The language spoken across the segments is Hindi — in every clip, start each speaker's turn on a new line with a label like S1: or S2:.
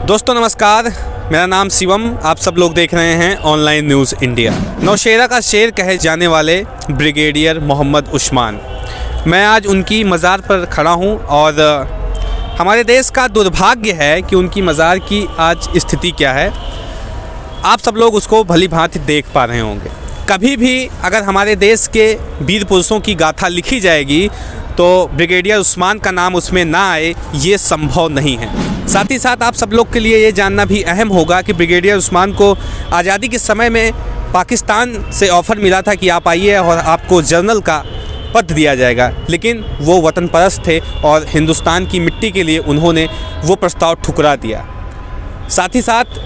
S1: दोस्तों नमस्कार, मेरा नाम शिवम। आप सब लोग देख रहे हैं ऑनलाइन न्यूज़ इंडिया। नौशेरा का शेर कहे जाने वाले ब्रिगेडियर मोहम्मद उस्मान, मैं आज उनकी मज़ार पर खड़ा हूं और हमारे देश का दुर्भाग्य है कि उनकी मज़ार की आज स्थिति क्या है। आप सब लोग उसको भली भांति देख पा रहे होंगे। कभी भी अगर हमारे देश के वीर पुरुषों की गाथा लिखी जाएगी तो ब्रिगेडियर उस्मान का नाम उसमें ना आए, ये संभव नहीं है। साथ ही साथ आप सब लोग के लिए ये जानना भी अहम होगा कि ब्रिगेडियर उस्मान को आज़ादी के समय में पाकिस्तान से ऑफ़र मिला था कि आप आइए और आपको जनरल का पद दिया जाएगा, लेकिन वो वतन परस्त थे और हिंदुस्तान की मिट्टी के लिए उन्होंने वो प्रस्ताव ठुकरा दिया। साथ ही साथ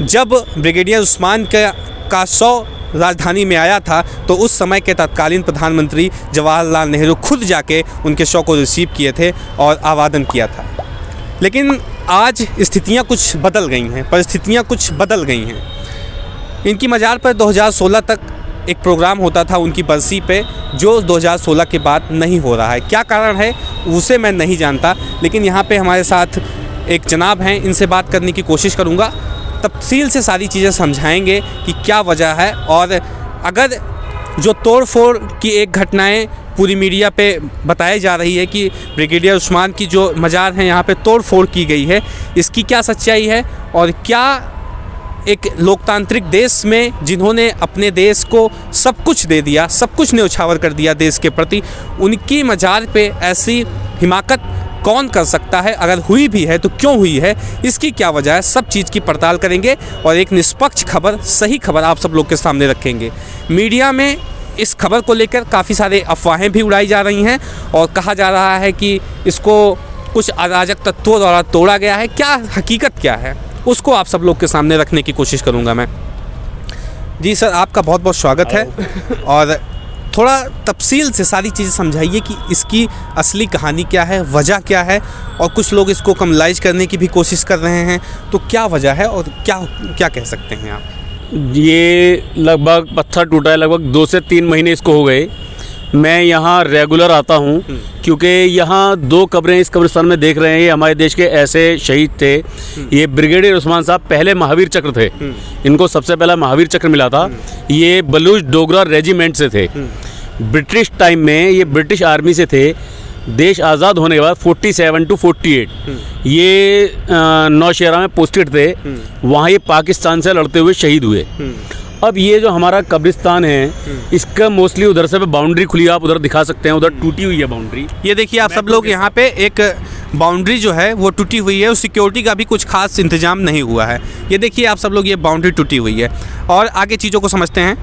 S1: जब ब्रिगेडियर उस्मान का 100 राजधानी में आया था तो उस समय के तत्कालीन प्रधानमंत्री जवाहरलाल नेहरू खुद जाके उनके शव को रिसीव किए थे और अभिवादन किया था। लेकिन आज स्थितियां कुछ बदल गई हैं, परिस्थितियां कुछ बदल गई हैं। इनकी मज़ार पर 2016 तक एक प्रोग्राम होता था उनकी बरसी पे, जो 2016 के बाद नहीं हो रहा है। क्या कारण है उसे मैं नहीं जानता, लेकिन यहाँ पे हमारे साथ एक जनाब हैं, इनसे बात करने की कोशिश करूँगा। तफसील से सारी चीज़ें समझाएंगे कि क्या वजह है, और अगर जो तोड़ फोड़ की एक घटनाएं पूरी मीडिया पे बताई जा रही है कि ब्रिगेडियर उस्मान की जो मज़ार है यहाँ पे तोड़ फोड़ की गई है, इसकी क्या सच्चाई है, और क्या एक लोकतांत्रिक देश में जिन्होंने अपने देश को सब कुछ दे दिया, सब कुछ न्यौछावर कर दिया देश के प्रति, उनकी मज़ार पे ऐसी हिमाकत कौन कर सकता है? अगर हुई भी है तो क्यों हुई है, इसकी क्या वजह है, सब चीज़ की पड़ताल करेंगे और एक निष्पक्ष खबर, सही खबर आप सब लोग के सामने रखेंगे। मीडिया में इस खबर को लेकर काफ़ी सारे अफवाहें भी उड़ाई जा रही हैं और कहा जा रहा है कि इसको कुछ अराजक तत्वों द्वारा तोड़ा गया है। क्या हकीकत क्या है, उसको आप सब लोग के सामने रखने की कोशिश करूँगा मैं। जी सर, आपका बहुत बहुत स्वागत है, और थोड़ा तफसील से सारी चीज़ें समझाइए कि इसकी असली कहानी क्या है, वजह क्या है, और कुछ लोग इसको कमलाइज करने की भी कोशिश कर रहे हैं, तो क्या वजह है और क्या कह सकते हैं आप?
S2: ये लगभग पत्थर टूटा है, लगभग 2 से 3 महीने इसको हो गए। मैं यहाँ रेगुलर आता हूँ क्योंकि यहाँ 2 कब्रें इस कब्रिस्तान में देख रहे हैं। ये हमारे देश के ऐसे शहीद थे। ये ब्रिगेडियर उस्मान साहब पहले महावीर चक्र थे, इनको सबसे पहला महावीर चक्र मिला था। ये बलूच डोगरा रेजिमेंट से थे। ब्रिटिश टाइम में ये ब्रिटिश आर्मी से थे। देश आज़ाद होने के बाद 47 to 48 ये नौशेरा में पोस्टेड थे। वहाँ ये पाकिस्तान से लड़ते हुए शहीद हुए। अब ये जो हमारा कब्रिस्तान है, इसका मोस्टली उधर से बाउंड्री खुली, आप उधर दिखा सकते हैं, उधर टूटी हुई है बाउंड्री।
S1: ये देखिए आप सब लोग, यहाँ पे एक बाउंड्री जो है वो टूटी हुई है, उस सिक्योरिटी का भी कुछ खास इंतजाम नहीं हुआ है। ये देखिए आप सब लोग, ये बाउंड्री टूटी हुई है, और आगे चीज़ों को समझते हैं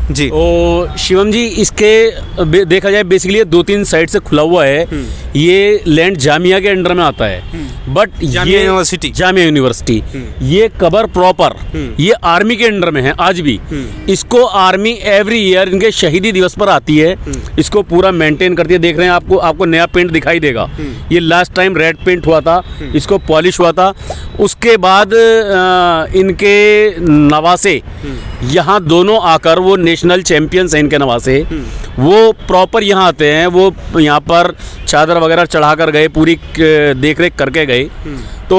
S1: जी।
S2: ओ शिवम जी, इसके देखा जाए बेसिकली 2-3 साइड से खुला हुआ है। ये लैंड जामिया के अंडर में आता है, बट
S1: जामिया यूनिवर्सिटी
S2: ये कबर प्रॉपर ये आर्मी के अंडर में है आज भी। इसको आर्मी एवरी ईयर इनके शहीदी दिवस पर आती है, इसको पूरा मेंटेन करती है। देख रहे हैं आपको नया पेंट दिखाई देगा। ये लास्ट टाइम रेड पेंट हुआ था, इसको पॉलिश हुआ था। उसके बाद इनके नवासे यहाँ दोनों आकर, वो नेशनल चैंपियंस हैं इनके नवासे, वो प्रॉपर यहाँ आते हैं। वो यहाँ पर चादर वगैरह चढ़ा कर गए, पूरी देख रेख करके गए। तो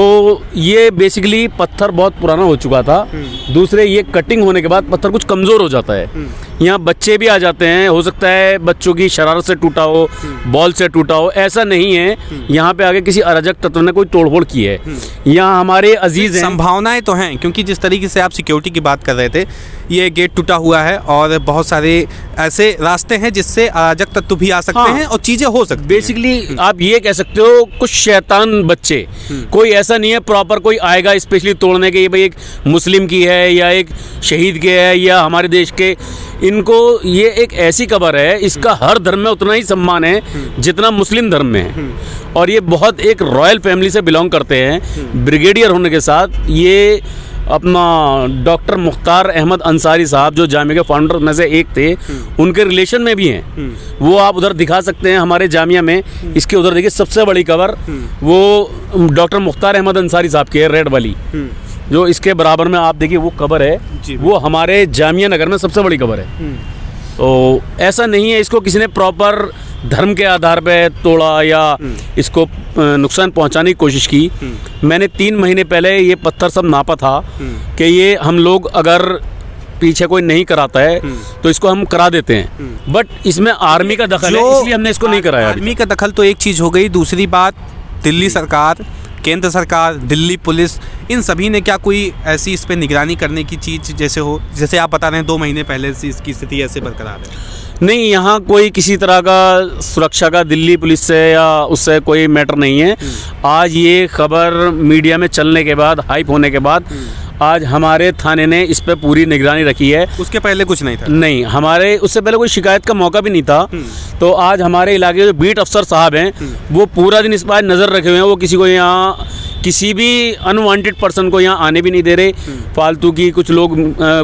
S2: ये बेसिकली पत्थर बहुत पुराना हो चुका था। दूसरे, ये कटिंग होने के बाद पत्थर कुछ कमज़ोर हो जाता है। यहाँ बच्चे भी आ जाते हैं, हो सकता है बच्चों की शरारत से टूटा हो, बॉल से टूटा हो, ऐसा नहीं है। यहाँ पे आगे किसी अराजक तत्व ने कोई तोड़फोड़ की है। यहाँ हमारे अजीज हैं।
S1: संभावनाएं तो हैं, क्योंकि जिस तरीके से आप सिक्योरिटी की बात कर रहे थे, ये गेट टूटा हुआ है और बहुत सारे ऐसे रास्ते हैं जिससे अराजक तत्व भी आ सकते हैं और चीज़ें हो सकती हैं।
S2: बेसिकली आप ये कह सकते हो कुछ शैतान बच्चे, कोई ऐसा नहीं है प्रॉपर कोई आएगा स्पेशली तोड़ने के, ये भाई एक मुस्लिम की है या एक शहीद के है या हमारे देश के। इनको ये एक ऐसी कब्र है, इसका हर धर्म में उतना ही सम्मान है जितना मुस्लिम धर्म में है, और ये बहुत एक रॉयल फैमिली से बिलोंग करते हैं। ब्रिगेडियर होने के साथ ये अपना डॉक्टर मुख्तार अहमद अंसारी साहब, जो जामिया के फाउंडर में से एक थे, उनके रिलेशन में भी हैं। वो आप उधर दिखा सकते हैं हमारे जामिया में। इसके उधर देखिए सबसे बड़ी कब्र वो डॉक्टर मुख्तार अहमद अंसारी साहब की है, रेड वाली। जो इसके बराबर में आप देखिए वो कब्र है, वो हमारे जामिया नगर में सबसे बड़ी कब्र है। तो ऐसा नहीं है इसको किसी ने प्रॉपर धर्म के आधार पे तोड़ा या इसको नुकसान पहुंचाने की कोशिश की। मैंने 3 महीने पहले ये पत्थर सब नापा था कि ये हम लोग अगर पीछे कोई नहीं कराता है तो इसको हम करा देते हैं, बट इसमें आर्मी का दखल है, इसलिए हमने इसको नहीं कराया।
S1: आर्मी का दखल तो एक चीज़ हो गई, दूसरी बात दिल्ली सरकार, केंद्र सरकार, दिल्ली पुलिस, इन सभी ने क्या कोई ऐसी इस पे निगरानी करने की चीज़ जैसे आप बता रहे हैं 2 महीने पहले से इसकी स्थिति ऐसे बरकरार है?
S2: नहीं, यहाँ कोई किसी तरह का सुरक्षा का दिल्ली पुलिस से या उससे कोई मैटर नहीं है। आज ये खबर मीडिया में चलने के बाद, हाइप होने के बाद, आज हमारे थाने ने इस पे पूरी निगरानी रखी है।
S1: उसके पहले कुछ नहीं था? नहीं,
S2: हमारे उससे पहले कोई शिकायत का मौका भी नहीं था। तो आज हमारे इलाके के जो बीट अफसर साहब हैं वो पूरा दिन इस पर नज़र रखे हुए हैं। वो किसी को यहाँ, किसी भी अनवांटेड पर्सन को यहाँ आने भी नहीं दे रहे। फालतू की कुछ लोग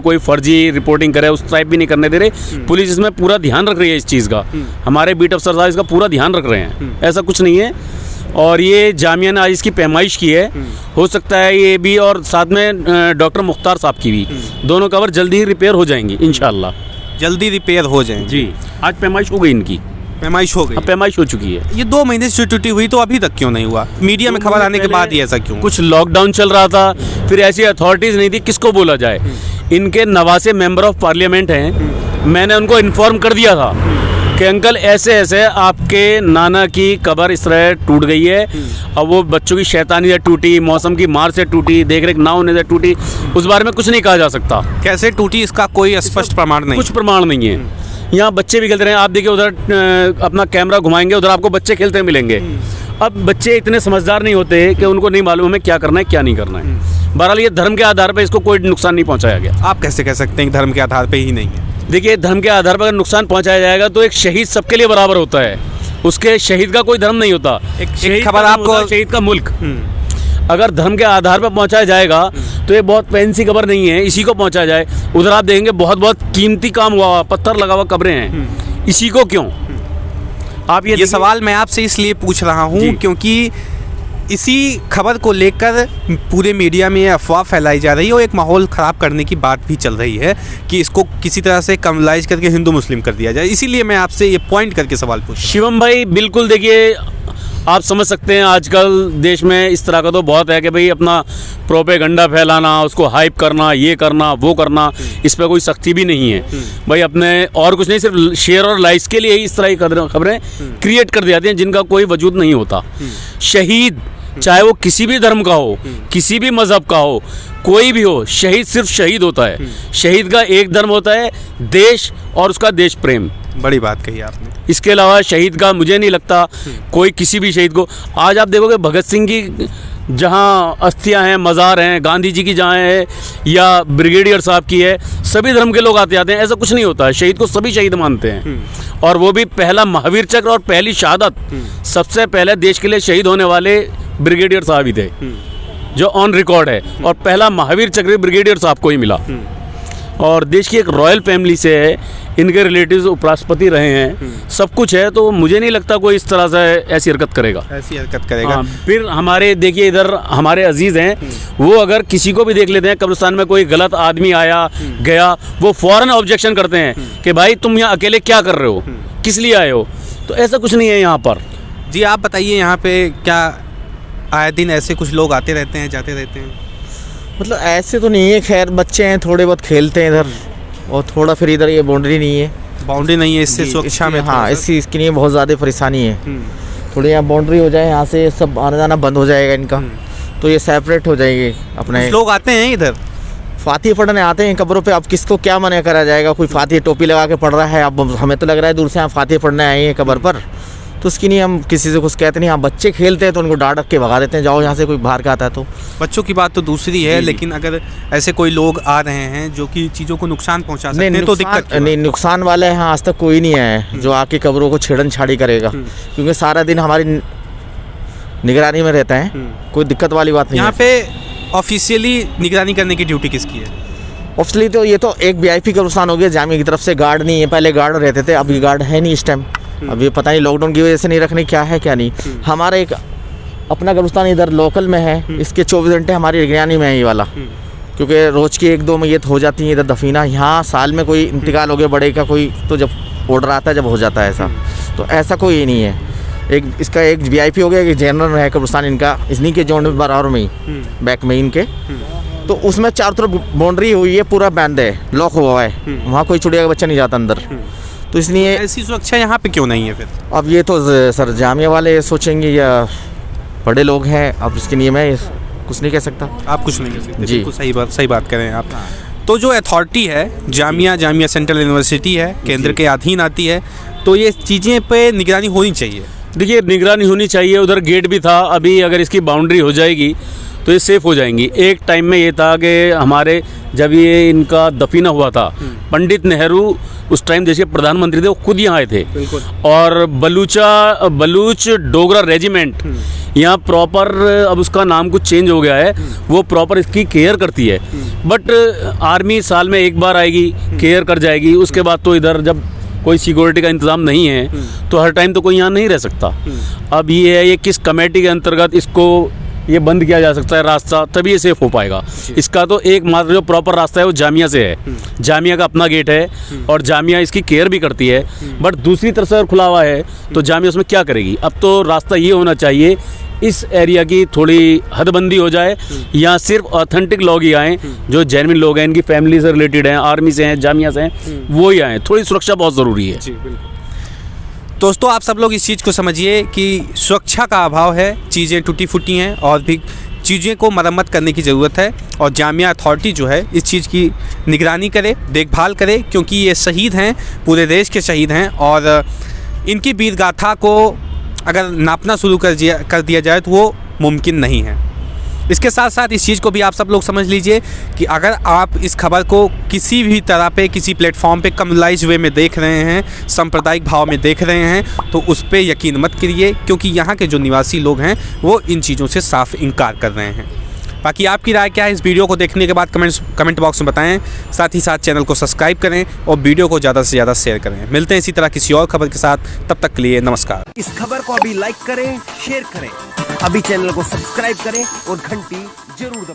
S2: कोई फर्जी रिपोर्टिंग करे उस टाइप भी नहीं करने दे रहे। पुलिस इसमें पूरा ध्यान रख रही है इस चीज़ का। हमारे बीट अफसर साहब इसका पूरा ध्यान रख रहे हैं, ऐसा कुछ नहीं है। और ये जामिया ने आज इसकी पैमाइश की है, हो सकता है ये भी, और साथ में डॉक्टर मुख्तार साहब की भी, दोनों कवर जल्दी ही रिपेयर हो जाएंगी इंशाल्लाह।
S1: जल्दी रिपेयर हो जाएंगे
S2: जी। आज पैमाइश हो गई इनकी,
S1: पैमाइश हो गई,
S2: पैमाइश हो चुकी है।
S1: ये 2 महीने से टूटी हुई तो अभी तक क्यों नहीं हुआ? मीडिया में खबर आने के बाद ही ऐसा क्यों?
S2: कुछ लॉकडाउन चल रहा था, फिर ऐसी अथॉरिटीज़ नहीं थी, किसको बोला जाए। इनके 89 मेंबर ऑफ पार्लियामेंट हैं, मैंने उनको इन्फॉर्म कर दिया था कि अंकल ऐसे ऐसे आपके नाना की कब्र इस तरह टूट गई है। अब वो बच्चों की शैतानी से टूटी, मौसम की मार से टूटी, देख रेख ना होने से टूटी, उस बारे में कुछ नहीं कहा जा सकता।
S1: कैसे टूटी इसका कोई स्पष्ट प्रमाण नहीं,
S2: कुछ प्रमाण नहीं है। यहाँ बच्चे भी खेलते रहे, आप देखिए उधर अपना कैमरा घुमाएंगे, उधर आपको बच्चे खेलते मिलेंगे। अब बच्चे इतने समझदार नहीं होते कि उनको नहीं मालूम हमें क्या करना है क्या नहीं करना है। बहरहाल ये धर्म के आधार पर इसको कोई नुकसान नहीं पहुँचाया गया।
S1: आप कैसे कह सकते हैं कि धर्म के आधार पर ही नहीं है?
S2: देखिए, धर्म के आधार पर अगर नुकसान पहुंचाया जाएगा तो एक शहीद सबके लिए बराबर होता है, उसके शहीद का कोई धर्म नहीं होता।
S1: एक खबर आपको,
S2: शहीद का मुल्क अगर धर्म के आधार पर पहुंचाया जाएगा तो ये बहुत फैंसी खबर नहीं है, इसी को पहुंचाया जाए। उधर आप देखेंगे बहुत बहुत कीमती काम हुआ, पत्थर लगा हुआ कब्रें हैं, इसी को क्यों? आप
S1: ये सवाल मैं आपसे इसलिए पूछ रहा हूँ क्योंकि इसी खबर को लेकर पूरे मीडिया में अफवाह फैलाई जा रही है और एक माहौल ख़राब करने की बात भी चल रही है कि इसको किसी तरह से कमलाइज करके हिंदू मुस्लिम कर दिया जाए। इसीलिए मैं आपसे ये पॉइंट करके सवाल पूछ रहा हूं।
S2: शिवम भाई, बिल्कुल देखिए, आप समझ सकते हैं आजकल देश में इस तरह का तो बहुत है कि भाई अपना प्रोपेगंडा फैलाना, उसको हाइप करना, ये करना वो करना, इस पर कोई सख्ती भी नहीं है भाई। अपने और कुछ नहीं, सिर्फ शेयर और लाइक्स के लिए ही इस तरह की खबरें क्रिएट कर दी जाती हैं जिनका कोई वजूद नहीं होता। शहीद चाहे वो किसी भी धर्म का हो, किसी भी मजहब का हो, कोई भी हो, शहीद सिर्फ शहीद होता है। शहीद का एक धर्म होता है, देश और उसका देश प्रेम।
S1: बड़ी बात कही आपने।
S2: इसके अलावा शहीद का मुझे नहीं लगता कोई किसी भी शहीद को, आज आप देखोगे भगत सिंह की जहाँ अस्थियां हैं, मज़ार हैं, गांधी जी की जहाँ है, या ब्रिगेडियर साहब की है, सभी धर्म के लोग आते हैं। ऐसा कुछ नहीं होता है, शहीद को सभी शहीद मानते हैं। और वो भी पहला महावीर चक्र और पहली शहादत सबसे पहले देश के लिए शहीद होने वाले ब्रिगेडियर साहब ही थे, जो ऑन रिकॉर्ड है। और पहला महावीर चक्र ब्रिगेडियर साहब को ही मिला। और देश की एक रॉयल फैमिली से है, इनके रिलेटिव्स उपराष्ट्रपति रहे हैं, सब कुछ है। तो मुझे नहीं लगता कोई इस तरह से ऐसी हरकत करेगा।
S1: हाँ,
S2: फिर हमारे देखिए इधर हमारे अजीज़ हैं, वो अगर किसी को भी देख लेते हैं कब्रिस्तान में कोई गलत आदमी आया गया, वो फ़ौरन ऑब्जेक्शन करते हैं कि भाई तुम यहाँ अकेले क्या कर रहे हो, किस लिए आए हो। तो ऐसा कुछ नहीं है यहाँ पर।
S1: जी, आप बताइए, यहाँ पे क्या आए दिन ऐसे कुछ लोग आते रहते हैं, जाते रहते हैं?
S3: मतलब ऐसे तो नहीं है, खैर बच्चे हैं, थोड़े बहुत खेलते हैं इधर, और थोड़ा फिर इधर ये बाउंड्री नहीं है,
S1: बाउंड्री नहीं है, इससे सुरक्षा में
S3: हाँ इसकी लिए बहुत ज़्यादा परेशानी है। थोड़ी यहाँ बाउंड्री हो जाए, यहाँ से सब आना जाना बंद हो जाएगा इनका, तो ये सेपरेट हो जाएंगे अपने।
S1: लोग आते हैं इधर
S3: फातिहा पढ़ने आते हैं कब्रों पे। अब किसको क्या मना करा जाएगा? कोई फातिहा टोपी लगा के पढ़ रहा है, अब हमें तो लग रहा है दूर से यहाँ फातिहा पढ़ने आए हैं कब्र पर, तो उसकी नहीं हम किसी से कुछ कहते नहीं। हाँ, बच्चे खेलते हैं तो उनको डांट के भगा देते हैं, जाओ यहाँ से, कोई बाहर का आता है तो।
S1: बच्चों की बात तो दूसरी है, लेकिन अगर ऐसे कोई लोग आ रहे हैं जो कि चीज़ों को नुकसान पहुंचा सकते हैं तो दिक्कत
S3: नहीं। नुकसान वाला है, हाँ, आज तक कोई नहीं आया है जो आके कब्रों को छेड़न छाड़ी करेगा, क्योंकि सारा दिन हमारी निगरानी में रहता है, कोई दिक्कत वाली बात नहीं।
S1: यहाँ पे ऑफिशियली निगरानी करने की ड्यूटी किसकी है?
S3: ऑफिशियली तो ये तो एक VIP कब्रिस्तान हो गया, जामिया की तरफ से गार्ड नहीं है। पहले गार्ड रहते थे, अभी गार्ड है नहीं इस टाइम। अब ये पता नहीं लॉकडाउन की वजह से नहीं रखने, क्या है क्या नहीं। हमारा एक अपना कब्रिस्तान इधर लोकल में है, इसके 24 घंटे हमारी निगरानी में है ये वाला। क्योंकि रोज़ की 1-2 मैयत हो जाती है इधर दफीना। यहाँ साल में कोई इंतकाल हो गया बड़े का कोई, तो जब ऑर्डर आता है जब हो जाता है ऐसा। तो ऐसा कोई नहीं है। एक इसका एक VIP हो गया, एक जनरल है कब्रिस्तान इनका, इन्हीं के जोन में बराबर में ही बैक में इनके। तो उसमें चारों तरफ बाउंड्री हुई है, पूरा बैंड है, लॉक हुआ है, वहाँ कोई चिड़िया का बच्चा नहीं जाता अंदर। तो इसलिए
S1: ऐसी सुरक्षा यहाँ पे क्यों नहीं है फिर?
S3: अब ये तो सर जामिया वाले सोचेंगे या बड़े लोग हैं, अब इसके लिए मैं कुछ नहीं कह सकता।
S1: आप कुछ नहीं कह सकते।
S3: जी।
S1: बिल्कुल सही बात करें आप। तो जो अथॉरिटी है, जामिया सेंट्रल यूनिवर्सिटी है, केंद्र के अधीन आती है, तो ये चीज़ें पे निगरानी होनी चाहिए।
S2: देखिए, निगरानी होनी चाहिए। उधर गेट भी था, अभी अगर इसकी बाउंड्री हो जाएगी तो ये सेफ़ हो जाएंगी। एक टाइम में ये था कि हमारे जब ये इनका दफीना हुआ था, पंडित नेहरू उस टाइम देश के प्रधानमंत्री थे, वो खुद यहाँ आए थे। और बलूच डोगरा रेजिमेंट यहाँ प्रॉपर, अब उसका नाम कुछ चेंज हो गया है, वो प्रॉपर इसकी केयर करती है। बट आर्मी साल में एक बार आएगी, केयर कर जाएगी। उसके बाद तो इधर जब कोई सिक्योरिटी का इंतज़ाम नहीं है तो हर टाइम तो कोई यहाँ नहीं रह सकता। अब ये है, ये किस कमेटी के अंतर्गत इसको ये बंद किया जा सकता है रास्ता, तभी ये सेफ हो पाएगा। इसका तो एकमात्र जो प्रॉपर रास्ता है वो जामिया से है। जामिया का अपना गेट है और जामिया इसकी केयर भी करती है। बट दूसरी तरफ से अगर खुला हुआ है तो जामिया उसमें क्या करेगी? अब तो रास्ता ये होना चाहिए, इस एरिया की थोड़ी हदबंदी हो जाए, यहाँ सिर्फ ऑथेंटिक लोग ही आएँ, जो जेन्युइन लोग हैं, इनकी फैमिली से रिलेटेड हैं, आर्मी से हैं, जामिया से हैं, वो ही आएँ। थोड़ी सुरक्षा बहुत ज़रूरी है।
S1: जी बिल्कुल। दोस्तों, आप सब लोग इस चीज़ को समझिए कि सुरक्षा का अभाव है, चीज़ें टूटी फूटी हैं और भी चीज़ें को मरम्मत करने की ज़रूरत है। और जामिया अथॉरिटी जो है इस चीज़ की निगरानी करे, देखभाल करे, क्योंकि ये शहीद हैं, पूरे देश के शहीद हैं। और इनकी वीर गाथा को अगर नापना शुरू कर दिया जाए तो वो मुमकिन नहीं है। इसके साथ साथ इस चीज़ को भी आप सब लोग समझ लीजिए कि अगर आप इस खबर को किसी भी तरह पे, किसी प्लेटफॉर्म पे कम्युनलाइज वे में देख रहे हैं, सांप्रदायिक भाव में देख रहे हैं, तो उस पर यकीन मत करिए, क्योंकि यहाँ के जो निवासी लोग हैं वो इन चीज़ों से साफ इनकार कर रहे हैं। बाकी आपकी राय क्या है इस वीडियो को देखने के बाद कमेंट बॉक्स में बताएं। साथ ही साथ चैनल को सब्सक्राइब करें और वीडियो को ज़्यादा से ज़्यादा शेयर करें। मिलते हैं इसी तरह किसी और खबर के साथ, तब तक के लिए नमस्कार।
S4: इस खबर को अभी लाइक करें, शेयर करें, अभी चैनल को सब्सक्राइब करें और घंटी जरूर दबाएं।